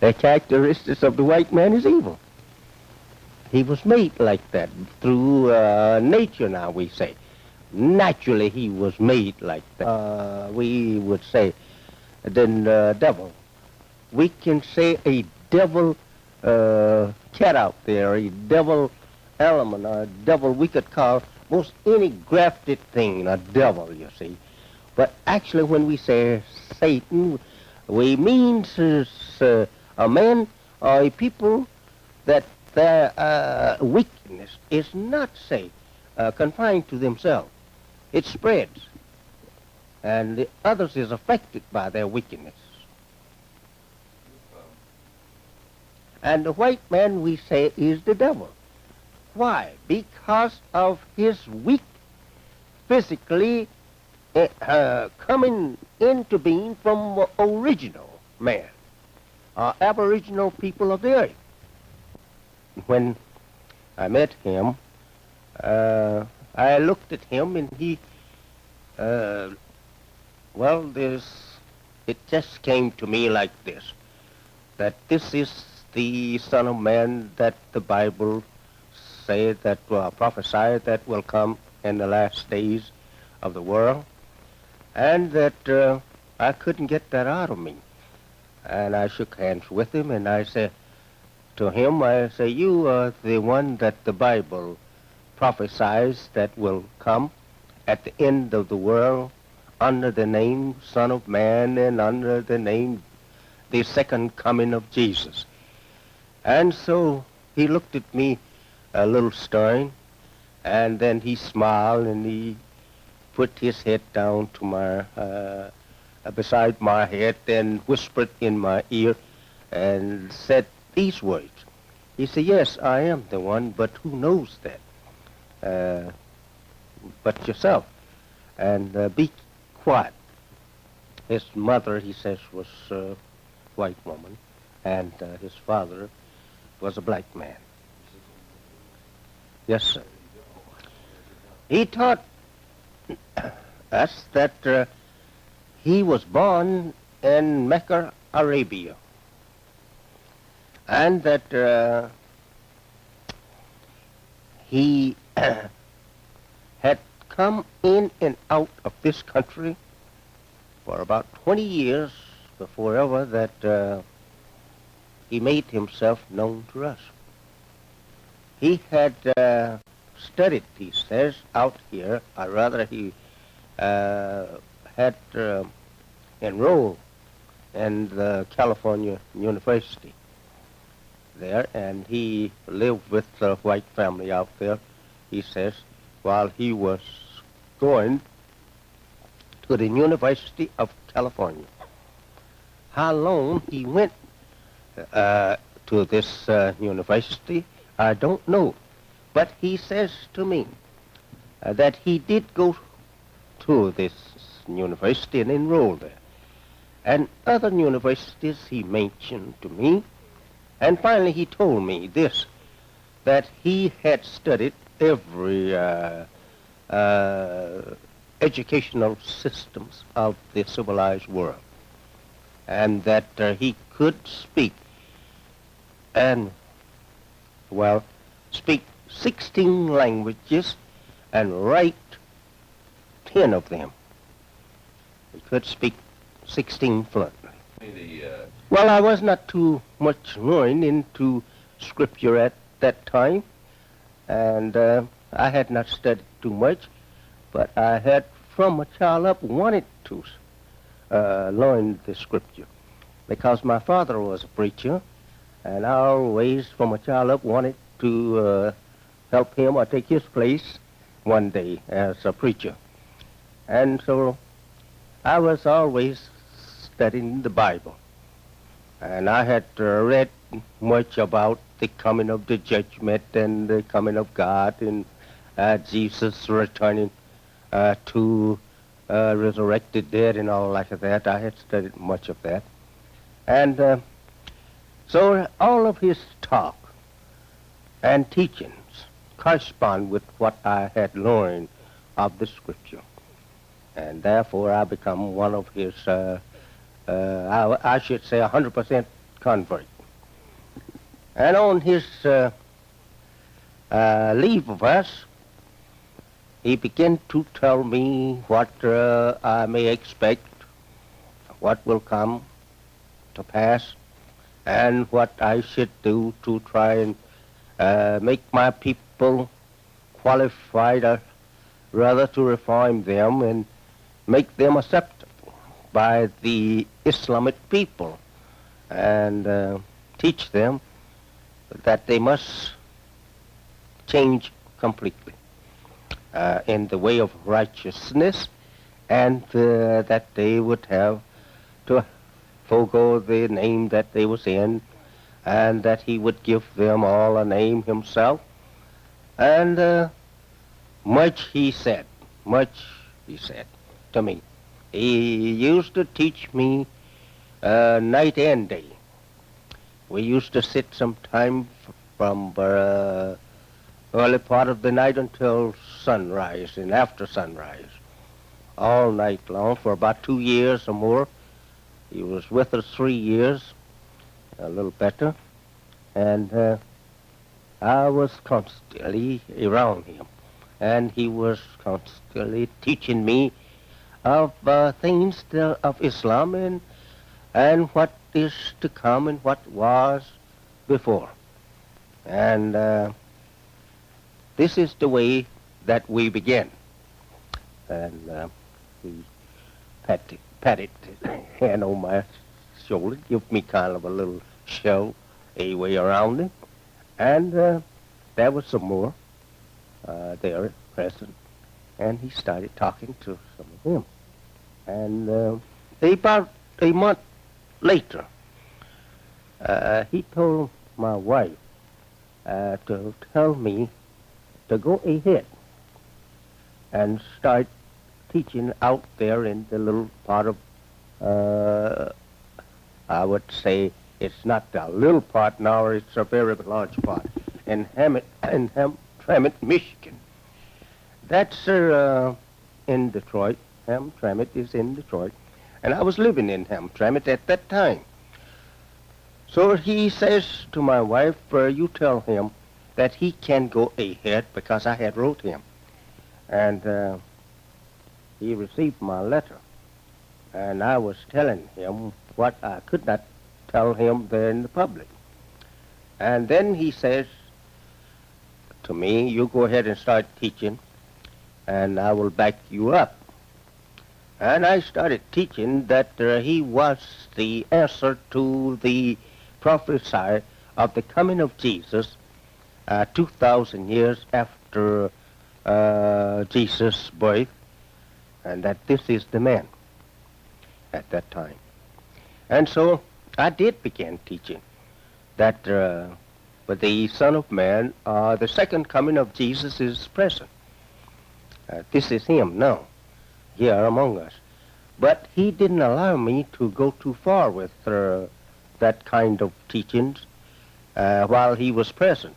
The characteristics of the white man is evil. He was made like that through nature, now we say. Naturally, he was made like that. We would say, then devil. We can say a devil cat out there, a devil element, a devil we could call most any grafted thing a devil, you see. But actually, when we say Satan, we mean a man or a people that their wickedness is not, say, confined to themselves. It spreads, and the others is affected by their wickedness. And the white man, we say, is the devil. Why? Because of his weak, physically coming into being from original man, aboriginal people of the earth. When I met him, I looked at him, and he, it just came to me like this, that this is the Son of Man that the Bible say that prophesy that will come in the last days of the world, and that I couldn't get that out of me. And I shook hands with him, and I said to him, I say, you are the one that the Bible prophesies that will come at the end of the world under the name Son of Man and under the name the second coming of Jesus. And so he looked at me a little stern, and then he smiled, and he put his head down to my beside my head and whispered in my ear and said these words. He said, yes, I am the one, but who knows that? But yourself. And be quiet. His mother, he says, was a white woman, and his father was a black man. Yes, sir. He taught us that he was born in Mecca, Arabia, and that he had come in and out of this country for about 20 years before ever that he made himself known to us. He had studied, he says, out here, or rather he had enrolled in the California University there, and he lived with the white family out there, he says, while he was going to the University of California. How long he went to this university, I don't know. But he says to me that he did go to this university and enroll there. And other universities he mentioned to me. And finally he told me this, that he had studied every educational systems of the civilized world, and that he could speak and, well, speak 16 languages and write 10 of them. He could speak 16 fluently. Well, I was not too much learned into scripture at that time, and I had not studied too much, but I had from a child up wanted to learn the scripture, because my father was a preacher, and I always from a child up wanted to help him or take his place one day as a preacher. And so I was always studying the Bible, and I had read much about the coming of the judgment and the coming of God and Jesus returning to resurrected dead and all like that. I had studied much of that. And so all of his talk and teachings correspond with what I had learned of the scripture. And therefore I become one of his, I should say, 100% convert. And on his leave of us, he began to tell me what I may expect, what will come to pass, and what I should do to try and make my people qualified, rather to reform them and make them acceptable by the Islamic people, and teach them that they must change completely in the way of righteousness, and that they would have to forego the name that they was in, and that he would give them all a name himself. And much he said to me. He used to teach me night and day. We used to sit sometime from early part of the night until sunrise and after sunrise, all night long for about 2 years or more. He was with us 3 years, a little better, and I was constantly around him, and he was constantly teaching me of things of Islam and what is to come and what was before. And this is the way that we began. And he patted his hand on my shoulder, give me kind of a little show, a way around him. And there was some more there present. And he started talking to some of them. And about a month later, he told my wife to tell me to go ahead and start teaching out there in the little part of, I would say, it's not a little part now, it's a very large part, in Hamtramck, Michigan. That's in Detroit. Hamtramck is in Detroit. And I was living in Hamtramck at that time. So he says to my wife, you tell him that he can go ahead, because I had wrote him. And he received my letter. And I was telling him what I could not tell him there in the public. And then he says to me, you go ahead and start teaching, and I will back you up. And I started teaching that he was the answer to the prophecy of the coming of Jesus 2,000 years after Jesus' birth, and that this is the man at that time. And so I did begin teaching that with the Son of Man, the second coming of Jesus is present. This is him now, here among us. But he didn't allow me to go too far with that kind of teachings while he was present.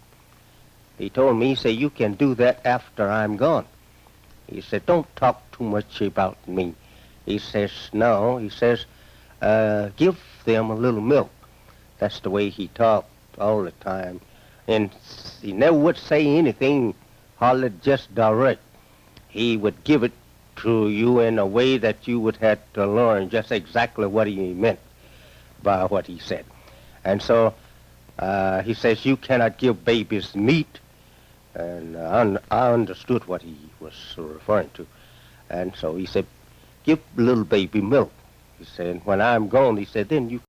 He told me, he said, you can do that after I'm gone. He said, don't talk too much about me. He says, no, he says, give them a little milk. That's the way he talked all the time. And he never would say anything hardly just direct. He would give it to you in a way that you would have to learn just exactly what he meant by what he said. And so he says, you cannot give babies meat. And I understood what he was referring to. And so he said, give little baby milk. He said, when I'm gone, he said, then you